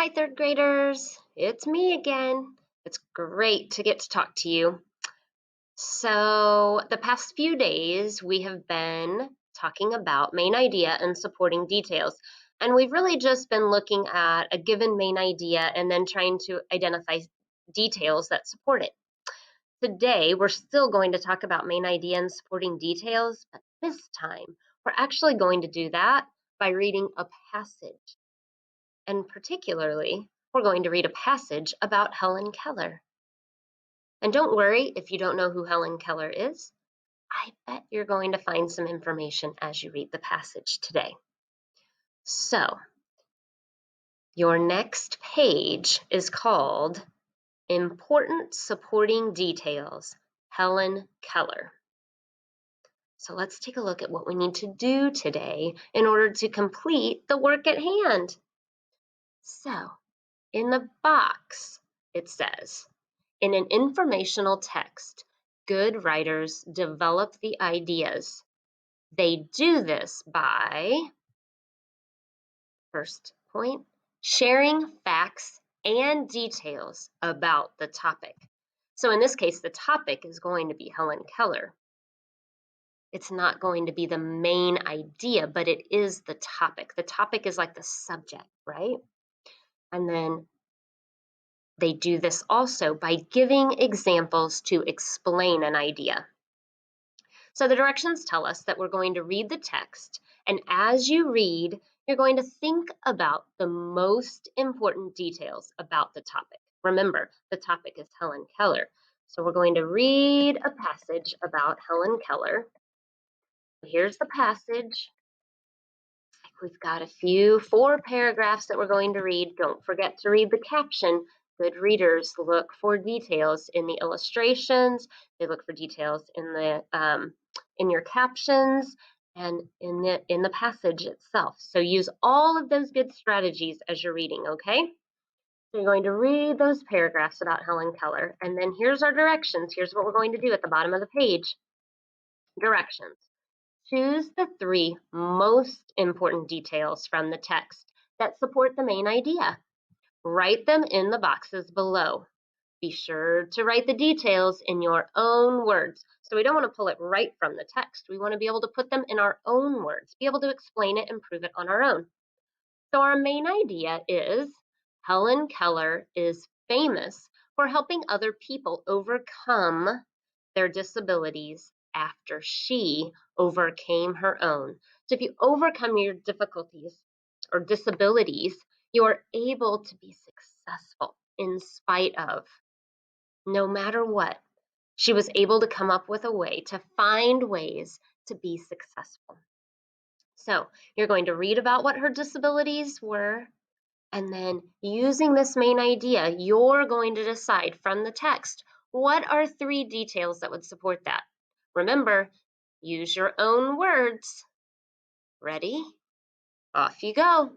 Hi, third graders. It's me again. It's great to get to talk to you. So, the past few days, we have been talking about main idea and supporting details. And we've really just been looking at a given main idea and then trying to identify details that support it. Today, we're still going to talk about main idea and supporting details, but this time, we're actually going to do that by reading a passage. And particularly, we're going to read a passage about Helen Keller. And don't worry if you don't know who Helen Keller is. I bet you're going to find some information as you read the passage today. So, your next page is called Important Supporting Details, Helen Keller. So let's take a look at what we need to do today in order to complete the work at hand. So, in the box, it says, in an informational text, good writers develop the ideas. They do this by, first point, sharing facts and details about the topic. So in this case, the topic is going to be Helen Keller. It's not going to be the main idea, but it is the topic. The topic is like the subject, right? And then they do this also by giving examples to explain an idea. So the directions tell us that we're going to read the text, and as you read, you're going to think about the most important details about the topic. Remember, the topic is Helen Keller. So we're going to read a passage about Helen Keller. Here's the passage. We've got four paragraphs that we're going to read. Don't forget to read the caption. Good readers look for details in the illustrations. They look for details in your captions and in the passage itself. So use all of those good strategies as you're reading, okay? So you're going to read those paragraphs about Helen Keller, and then here's our directions. Here's what we're going to do at the bottom of the page. Directions. Choose the three most important details from the text that support the main idea. Write them in the boxes below. Be sure to write the details in your own words. So we don't want to pull it right from the text. We want to be able to put them in our own words, be able to explain it and prove it on our own. So our main idea is Helen Keller is famous for helping other people overcome their disabilities after she overcame her own. So if you overcome your difficulties or disabilities, you are able to be successful in spite of, no matter what. She was able to come up with a way to find ways to be successful. So you're going to read about what her disabilities were, and then using this main idea, you're going to decide from the text, what are three details that would support that? Remember, use your own words. Ready? Off you go.